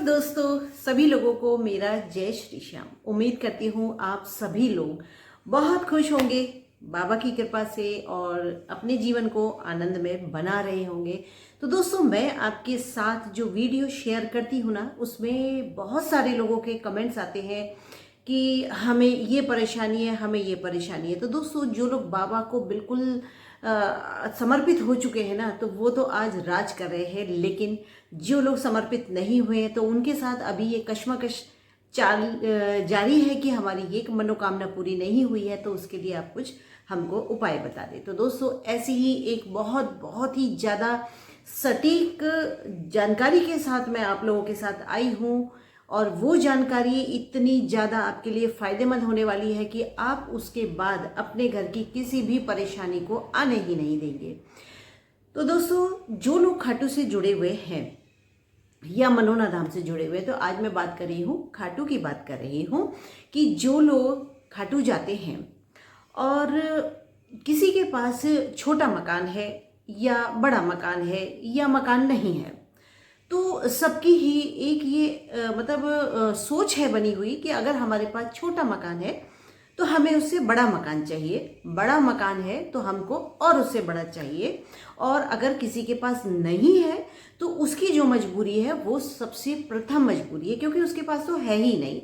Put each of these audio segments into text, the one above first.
दोस्तों, सभी लोगों को मेरा जय श्री श्याम। उम्मीद करती हूँ आप सभी लोग बहुत खुश होंगे बाबा की कृपा से और अपने जीवन को आनंद में बना रहे होंगे। तो दोस्तों, मैं आपके साथ जो वीडियो शेयर करती हूँ ना, उसमें बहुत सारे लोगों के कमेंट्स आते हैं कि हमें ये परेशानी है, हमें ये परेशानी है। तो दोस्तों, जो लोग बाबा को बिल्कुल समर्पित हो चुके हैं ना, तो वो तो आज राज कर रहे हैं। लेकिन जो लोग समर्पित नहीं हुए हैं, तो उनके साथ अभी ये कश्मकश चाल जारी है कि हमारी ये मनोकामना पूरी नहीं हुई है, तो उसके लिए आप कुछ हमको उपाय बता दें। तो दोस्तों, ऐसी ही एक बहुत ही ज़्यादा सटीक जानकारी के साथ मैं आप लोगों के साथ आई हूँ, और वो जानकारी इतनी ज़्यादा आपके लिए फ़ायदेमंद होने वाली है कि आप उसके बाद अपने घर की किसी भी परेशानी को आने ही नहीं देंगे। तो दोस्तों, जो लोग खाटू से जुड़े हुए हैं या मनोना धाम से जुड़े हुए, तो आज मैं बात कर रही हूँ खाटू की, बात कर रही हूँ कि जो लोग खाटू जाते हैं और किसी के पास छोटा मकान है या बड़ा मकान है या मकान नहीं है, तो सबकी ही एक ये सोच है बनी हुई कि अगर हमारे पास छोटा मकान है तो हमें उससे बड़ा मकान चाहिए, बड़ा मकान है तो हमको और उससे बड़ा चाहिए, और अगर किसी के पास नहीं है तो उसकी जो मजबूरी है वो सबसे प्रथम मजबूरी है, क्योंकि उसके पास तो है ही नहीं।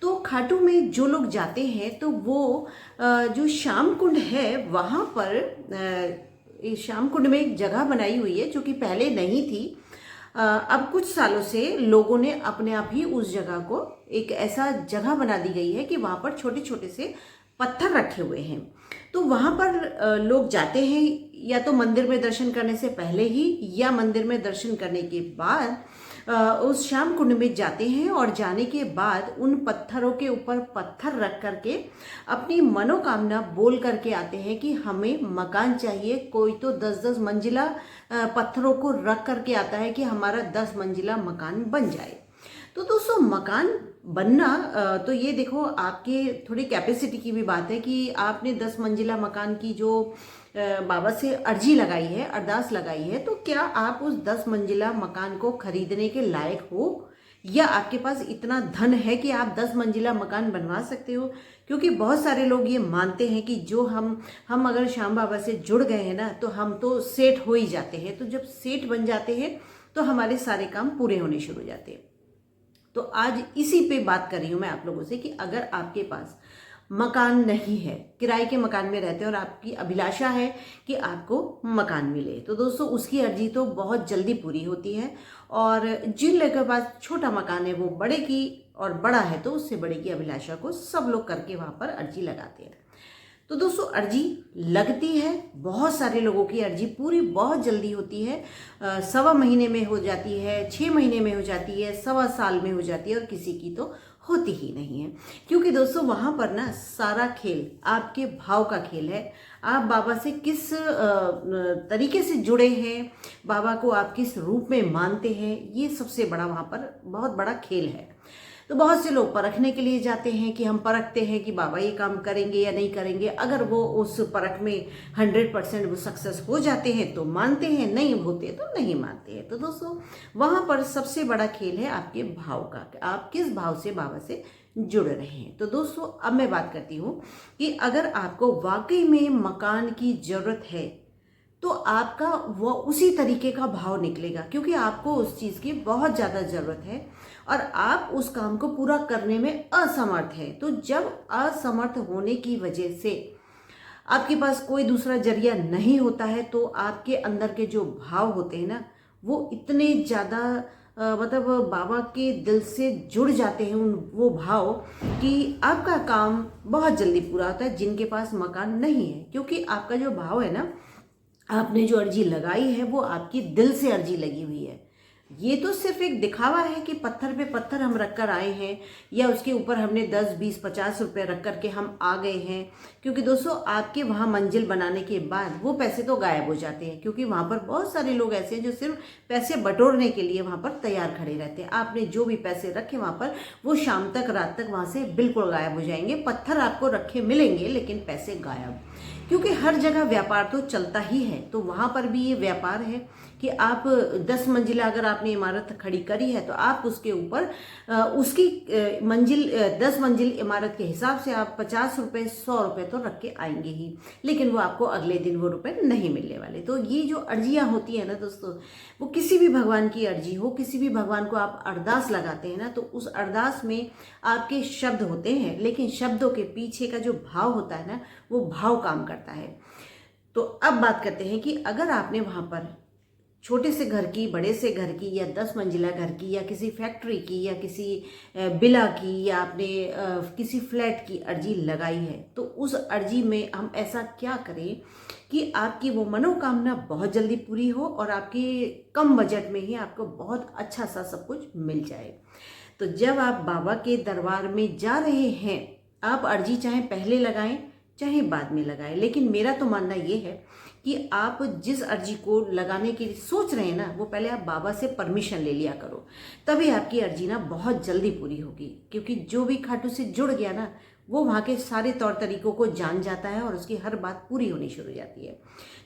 तो खाटू में जो लोग जाते हैं तो वो जो श्याम कुंड है वहाँ पर श्याम कुंड में एक जगह बनाई हुई है जो कि पहले नहीं थी। अब कुछ सालों से लोगों ने अपने आप ही उस जगह को एक ऐसा जगह बना दी गई है कि वहाँ पर छोटे छोटे से पत्थर रखे हुए हैं। तो वहाँ पर लोग जाते हैं, या तो मंदिर में दर्शन करने से पहले ही या मंदिर में दर्शन करने के बाद उस श्याम कुंड में जाते हैं, और जाने के बाद उन पत्थरों के ऊपर पत्थर रख करके अपनी मनोकामना बोल करके आते हैं कि हमें मकान चाहिए। कोई तो 10-10 मंजिला पत्थरों को रख करके आता है कि हमारा 10 मंजिला मकान बन जाए। तो दोस्तों, मकान बनना तो ये देखो आपके थोड़ी कैपेसिटी की भी बात है कि आपने 10 मंजिला मकान की जो बाबा से अर्जी लगाई है, अरदास लगाई है, तो क्या आप उस 10 मंजिला मकान को खरीदने के लायक हो, या आपके पास इतना धन है कि आप 10 मंजिला मकान बनवा सकते हो? क्योंकि बहुत सारे लोग ये मानते हैं कि जो हम अगर श्याम बाबा से जुड़ गए हैं ना, तो हम तो सेठ हो ही जाते हैं। तो जब सेठ बन जाते हैं तो हमारे सारे काम पूरे होने शुरू हो जाते हैं। तो आज इसी पे बात कर रही हूँ मैं आप लोगों से कि अगर आपके पास मकान नहीं है, किराए के मकान में रहते हैं और आपकी अभिलाषा है कि आपको मकान मिले, तो दोस्तों उसकी अर्जी तो बहुत जल्दी पूरी होती है। और जिन लोगों के पास छोटा मकान है वो बड़े की, और बड़ा है तो उससे बड़े की अभिलाषा को सब लोग करके वहाँ पर अर्जी लगाते हैं। तो दोस्तों, अर्जी लगती है, बहुत सारे लोगों की अर्जी पूरी बहुत जल्दी होती है। 1.25 महीने में हो जाती है, 6 महीने में हो जाती है, 1.25 साल में हो जाती है, और किसी की तो होती ही नहीं है। क्योंकि दोस्तों, वहाँ पर ना सारा खेल आपके भाव का खेल है। आप बाबा से किस तरीके से जुड़े हैं, बाबा को आप किस रूप में मानते हैं, ये सबसे बड़ा वहाँ पर बहुत बड़ा खेल है। तो बहुत से लोग परखने के लिए जाते हैं कि हम परखते हैं कि बाबा ये काम करेंगे या नहीं करेंगे। अगर वो उस परख में 100% वो सक्सेस हो जाते हैं तो मानते हैं, नहीं होते तो नहीं मानते हैं। तो दोस्तों, वहाँ पर सबसे बड़ा खेल है आपके भाव का, आप किस भाव से बाबा से जुड़ रहे हैं। तो दोस्तों, अब मैं बात करती हूँ कि अगर आपको वाकई में मकान की ज़रूरत है तो आपका वो उसी तरीके का भाव निकलेगा, क्योंकि आपको उस चीज़ की बहुत ज़्यादा ज़रूरत है और आप उस काम को पूरा करने में असमर्थ हैं। तो जब असमर्थ होने की वजह से आपके पास कोई दूसरा जरिया नहीं होता है, तो आपके अंदर के जो भाव होते हैं ना, वो इतने ज़्यादा बाबा के दिल से जुड़ जाते हैं वो भाव, कि आपका काम बहुत जल्दी पूरा होता है जिनके पास मकान नहीं है। क्योंकि आपका जो भाव है ना, आपने जो अर्जी लगाई है वो आपकी दिल से अर्जी लगी हुई है। ये तो सिर्फ एक दिखावा है कि पत्थर पे पत्थर हम रख कर आए हैं, या उसके ऊपर हमने 10, 20, 50 रुपये रख कर के हम आ गए हैं। क्योंकि दोस्तों, आपके वहाँ मंजिल बनाने के बाद वो पैसे तो गायब हो जाते हैं, क्योंकि वहाँ पर बहुत सारे लोग ऐसे हैं जो सिर्फ पैसे बटोरने के लिए वहाँ पर तैयार खड़े रहते हैं। आपने जो भी पैसे रखे वहाँ पर, वो शाम तक, रात तक वहाँ से बिल्कुल गायब हो जाएंगे। पत्थर आपको रखे मिलेंगे लेकिन पैसे गायब। क्योंकि हर जगह व्यापार तो चलता ही है, तो वहाँ पर भी ये व्यापार है कि आप 10 मंजिला अगर आपने इमारत खड़ी करी है तो आप उसके ऊपर उसकी मंजिल 10 मंजिल इमारत के हिसाब से आप 50 रुपये 100 रुपये तो रख के आएंगे ही, लेकिन वो आपको अगले दिन वो रुपए नहीं मिलने वाले। तो ये जो अर्जियाँ होती है ना दोस्तों, वो किसी भी भगवान की अर्जी हो, किसी भी भगवान को आप अरदास लगाते हैं ना, तो उस अरदास में आपके शब्द होते हैं, लेकिन शब्दों के पीछे का जो भाव होता है ना, वो भाव काम करता है। तो अब बात करते हैं कि अगर आपने वहाँ पर छोटे से घर की, बड़े से घर की, या 10 मंजिला घर की, या किसी फैक्ट्री की, या किसी बिला की, या आपने किसी फ्लैट की अर्जी लगाई है, तो उस अर्जी में हम ऐसा क्या करें कि आपकी वो मनोकामना बहुत जल्दी पूरी हो और आपके कम बजट में ही आपको बहुत अच्छा सा सब कुछ मिल जाए। तो जब आप बाबा के दरबार में जा रहे हैं, आप अर्जी चाहे पहले लगाएं चाहे बाद में लगाएं, लेकिन मेरा तो मानना ये है कि आप जिस अर्जी को लगाने की सोच रहे हैं ना, वो पहले आप बाबा से परमिशन ले लिया करो, तभी आपकी अर्जी ना बहुत जल्दी पूरी होगी। क्योंकि जो भी खाटू से जुड़ गया ना, वो वहाँ के सारे तौर तरीकों को जान जाता है और उसकी हर बात पूरी होनी शुरू हो जाती है।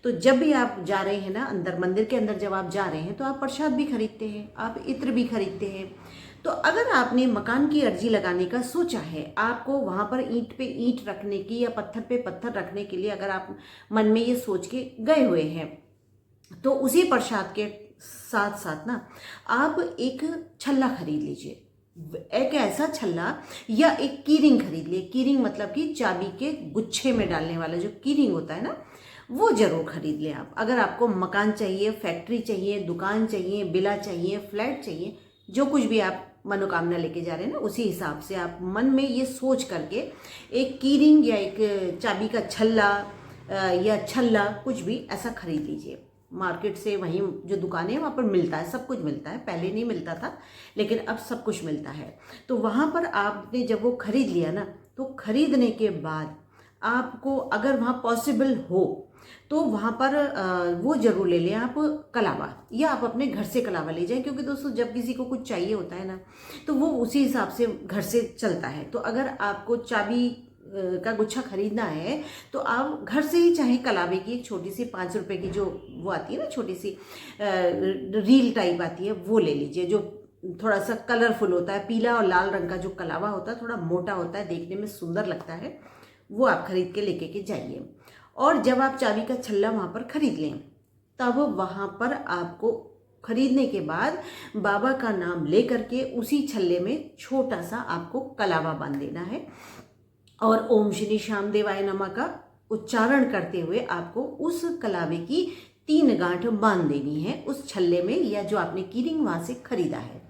तो जब भी आप जा रहे हैं ना अंदर, मंदिर के अंदर जब आप जा रहे हैं, तो आप प्रसाद भी खरीदते हैं, आप इत्र भी खरीदते हैं। तो अगर आपने मकान की अर्जी लगाने का सोचा है, आपको वहाँ पर ईंट पे ईंट रखने की या पत्थर पे पत्थर रखने के लिए अगर आप मन में ये सोच के गए हुए हैं, तो उसी प्रसाद के साथ साथ ना आप एक छल्ला खरीद लीजिए, एक ऐसा छल्ला या एक कीरिंग खरीद लिए। कीरिंग मतलब कि चाबी के गुच्छे में डालने वाला जो कीरिंग होता है ना, वो जरूर खरीद लें आप। अगर आपको मकान चाहिए, फैक्ट्री चाहिए, दुकान चाहिए, बिला चाहिए, फ्लैट चाहिए, जो कुछ भी आप मनोकामना लेके जा रहे हैं ना, उसी हिसाब से आप मन में ये सोच करके एक कीरिंग या एक चाबी का छल्ला या छल्ला कुछ भी ऐसा खरीद लीजिए। मार्केट से वहीं जो दुकानें हैं वहाँ पर मिलता है, सब कुछ मिलता है। पहले नहीं मिलता था, लेकिन अब सब कुछ मिलता है। तो वहाँ पर आपने जब वो खरीद लिया ना, तो खरीदने के बाद आपको अगर वहाँ पॉसिबल हो तो वहाँ पर वो जरूर ले लें आप कलावा, या आप अपने घर से कलावा ले जाएं। क्योंकि दोस्तों जब किसी को कुछ चाहिए होता है ना, तो वो उसी हिसाब से घर से चलता है। तो अगर आपको चाबी का गुच्छा खरीदना है, तो आप घर से ही चाहे कलावे की एक छोटी सी 5 रुपए की जो वो आती है ना, छोटी सी रील टाइप आती है, वो ले लीजिए, जो थोड़ा सा कलरफुल होता है। पीला और लाल रंग का जो कलावा होता है, थोड़ा मोटा होता है, देखने में सुंदर लगता है, वो आप खरीद के लेके के जाइए। और जब आप चाबी का छल्ला वहाँ पर खरीद लें, तब वहाँ पर आपको खरीदने के बाद बाबा का नाम ले करके उसी छल्ले में छोटा सा आपको कलावा बांध देना है, और ओम श्री श्याम देवाय नमः का उच्चारण करते हुए आपको उस कलावे की 3 गांठ बांध देनी है उस छल्ले में, या जो आपने कीरिंग वहाँ से खरीदा है।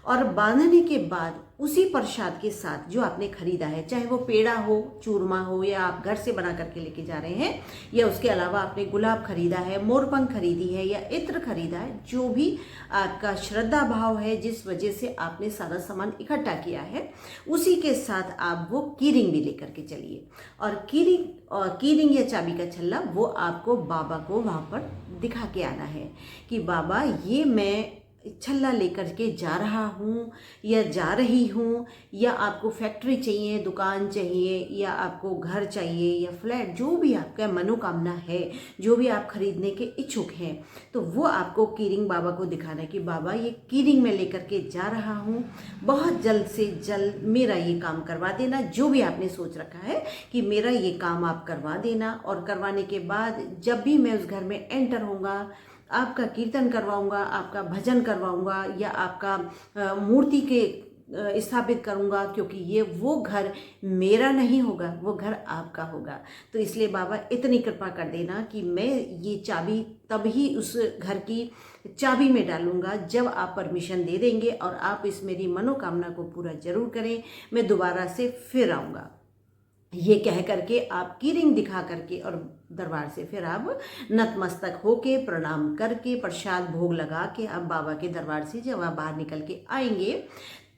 और बांधने के बाद उसी प्रसाद के साथ जो आपने खरीदा है, चाहे वो पेड़ा हो, चूरमा हो, या आप घर से बना करके लेके जा रहे हैं, या उसके अलावा आपने गुलाब खरीदा है, मोरपंख खरीदी है, या इत्र खरीदा है, जो भी आपका श्रद्धा भाव है, जिस वजह से आपने सारा सामान इकट्ठा किया है, उसी के साथ आप वो कीरिंग भी लेकर के चलिए। और कीरिंग या चाबी का छल्ला वो आपको बाबा को वहाँ पर दिखा के आना है कि बाबा ये मैं छल्ला लेकर के जा रहा हूँ या जा रही हूँ, या आपको फैक्ट्री चाहिए, दुकान चाहिए, या आपको घर चाहिए या फ्लैट, जो भी आपका मनोकामना है, जो भी आप खरीदने के इच्छुक हैं, तो वो आपको कीरिंग बाबा को दिखाना है कि बाबा ये कीरिंग मैं लेकर के जा रहा हूँ, बहुत जल्द से जल्द मेरा ये काम करवा देना। जो भी आपने सोच रखा है कि मेरा ये काम आप करवा देना, और करवाने के बाद जब भी मैं उस घर में एंटर होऊंगा, आपका कीर्तन करवाऊंगा, आपका भजन करवाऊंगा, या आपका मूर्ति के स्थापित करूंगा, क्योंकि ये वो घर मेरा नहीं होगा, वो घर आपका होगा। तो इसलिए बाबा इतनी कृपा कर देना कि मैं ये चाबी तभी उस घर की चाबी में डालूंगा जब आप परमिशन दे देंगे, और आप इस मेरी मनोकामना को पूरा जरूर करें, मैं दोबारा से फिर आऊँगा। ये कह करके आप कीरिंग दिखा करके और दरबार से फिर आप नतमस्तक होके प्रणाम करके प्रसाद भोग लगा के आप बाबा के दरबार से जब आप बाहर निकल के आएंगे,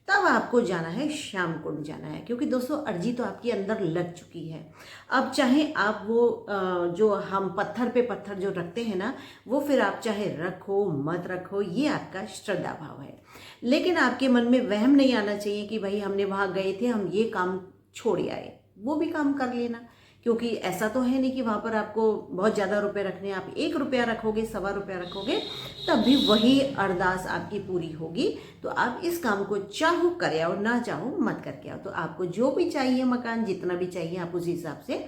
तब आपको जाना है श्याम कुंड जाना है। क्योंकि दोस्तों अर्जी तो आपके अंदर लग चुकी है। अब चाहे आप वो जो हम पत्थर पे पत्थर जो रखते हैं ना, वो फिर आप चाहे रखो मत रखो, ये आपका श्रद्धा भाव है। लेकिन आपके मन में वहम नहीं आना चाहिए कि भाई हमने वहाँ गए थे, हम ये काम छोड़ आए, वो भी काम कर लेना। क्योंकि ऐसा तो है नहीं कि वहाँ पर आपको बहुत ज़्यादा रुपए रखने हैं। आप 1 रुपया रखोगे, सवा रुपया रखोगे, तब भी वही अरदास आपकी पूरी होगी। तो आप इस काम को चाहो करे और ना चाहो मत करके आओ। तो आपको जो भी चाहिए मकान, जितना भी चाहिए आप उस हिसाब से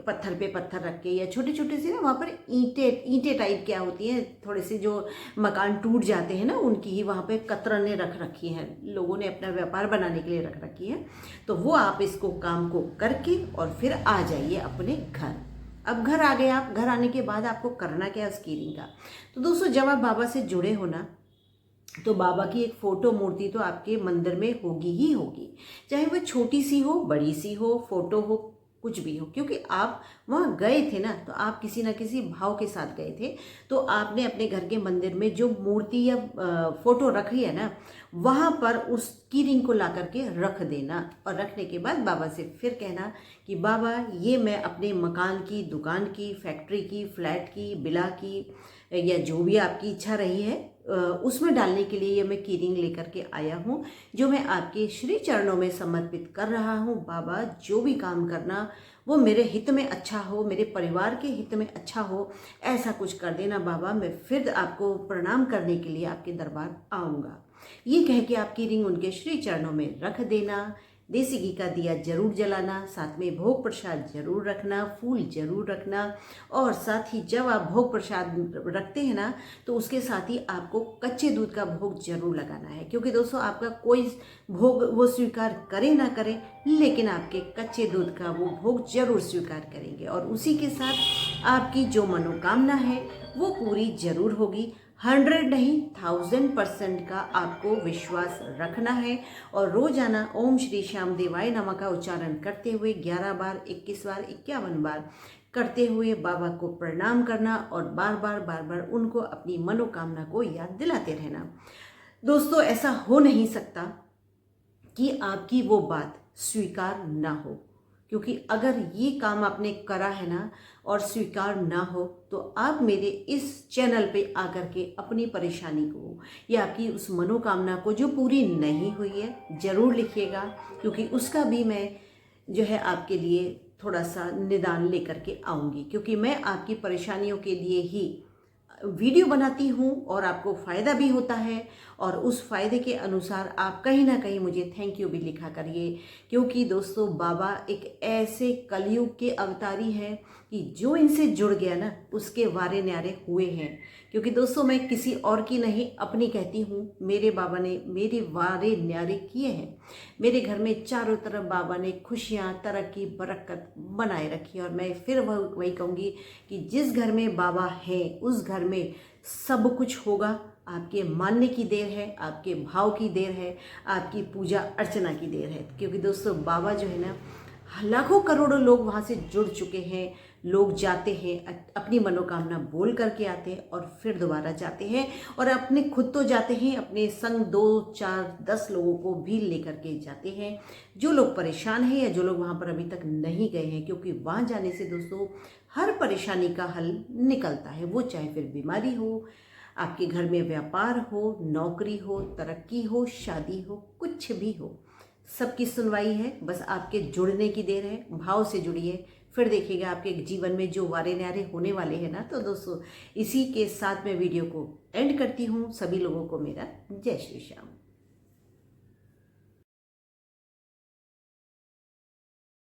पत्थर पे पत्थर रख के, या छोटे छोटे से ना वहाँ पर ईंटें टाइप क्या होती हैं, थोड़े से जो मकान टूट जाते हैं ना, उनकी ही वहाँ पे कतरने रख रखी हैं, लोगों ने अपना व्यापार बनाने के लिए रख रखी है। तो वो आप इसको काम को करके और फिर आ जाइए अपने घर। अब घर आ गए आप, घर आने के बाद आपको करना क्या है उस कीरिंग का। तो दोस्तों जब आप बाबा से जुड़े हो ना, तो बाबा की एक फोटो मूर्ति तो आपके मंदिर में होगी ही होगी, चाहे वह छोटी सी हो, बड़ी सी हो, फोटो हो, कुछ भी हो, क्योंकि आप वहाँ गए थे ना, तो आप किसी ना किसी भाव के साथ गए थे। तो आपने अपने घर के मंदिर में जो मूर्ति या फोटो रखी है ना, वहाँ पर उस की रिंग को ला करके रख देना, और रखने के बाद बाबा से फिर कहना कि बाबा ये मैं अपने मकान की, दुकान की, फैक्ट्री की, फ्लैट की, बिला की, या जो भी आपकी इच्छा रही है उसमें डालने के लिए ये मैं की रिंग लेकर के आया हूँ, जो मैं आपके श्री चरणों में समर्पित कर रहा हूँ। बाबा जो भी काम करना वो मेरे हित में अच्छा हो, मेरे परिवार के हित में अच्छा हो, ऐसा कुछ कर देना बाबा। मैं फिर आपको प्रणाम करने के लिए आपके दरबार आऊँगा। ये कह के आपकी रिंग उनके श्री चरणों में रख देना। देसी घी का दिया जरूर जलाना, साथ में भोग प्रसाद जरूर रखना, फूल जरूर रखना, और साथ ही जब आप भोग प्रसाद रखते हैं ना, तो उसके साथ ही आपको कच्चे दूध का भोग जरूर लगाना है। क्योंकि दोस्तों आपका कोई भोग वो स्वीकार करे ना करे, लेकिन आपके कच्चे दूध का वो भोग जरूर स्वीकार करेंगे, और उसी के साथ आपकी जो मनोकामना है वो पूरी जरूर होगी। 100 नहीं 1000% का आपको विश्वास रखना है, और रोजाना ओम श्री श्याम देवाय नमः का उच्चारण करते हुए 11 बार, 21 बार, 51 बार करते हुए बाबा को प्रणाम करना, और बार बार उनको अपनी मनोकामना को याद दिलाते रहना। दोस्तों ऐसा हो नहीं सकता कि आपकी वो बात स्वीकार ना हो, क्योंकि अगर ये काम आपने करा है ना और स्वीकार ना हो, तो आप मेरे इस चैनल पे आकर के अपनी परेशानी को या आपकी उस मनोकामना को जो पूरी नहीं हुई है ज़रूर लिखिएगा, क्योंकि उसका भी मैं जो है आपके लिए थोड़ा सा निदान लेकर के आऊँगी। क्योंकि मैं आपकी परेशानियों के लिए ही वीडियो बनाती हूँ, और आपको फ़ायदा भी होता है, और उस फ़ायदे के अनुसार आप कहीं ना कहीं मुझे थैंक यू भी लिखा करिए। क्योंकि दोस्तों बाबा एक ऐसे कलयुग के अवतारी हैं कि जो इनसे जुड़ गया ना उसके वारे न्यारे हुए हैं। क्योंकि दोस्तों मैं किसी और की नहीं अपनी कहती हूँ, मेरे बाबा ने मेरे वारे न्यारे किए हैं। मेरे घर में चारों तरफ बाबा ने खुशियाँ, तरक्की, बरकत बनाए रखी है। और मैं फिर वही कहूँगी कि जिस घर में बाबा है उस घर में सब कुछ होगा। आपके मानने की देर है, आपके भाव की देर है, आपकी पूजा अर्चना की देर है। क्योंकि दोस्तों बाबा जो है ना, लाखों करोड़ों लोग वहाँ से जुड़ चुके हैं। लोग जाते हैं, अपनी मनोकामना बोल करके आते हैं, और फिर दोबारा जाते हैं, और अपने खुद तो जाते हैं, अपने संग 2, 4, 10 लोगों को भी लेकर के जाते हैं, जो लोग परेशान हैं या जो लोग वहाँ पर अभी तक नहीं गए हैं। क्योंकि वहाँ जाने से दोस्तों हर परेशानी का हल निकलता है, वो चाहे फिर बीमारी हो, आपके घर में व्यापार हो, नौकरी हो, तरक्की हो, शादी हो, कुछ भी हो, सबकी सुनवाई है। बस आपके जुड़ने की देर है। भाव से जुड़िए, फिर देखिएगा आपके जीवन में जो वारे न्यारे होने वाले हैं ना। तो दोस्तों इसी के साथ मैं वीडियो को एंड करती हूँ। सभी लोगों को मेरा जय श्री श्याम।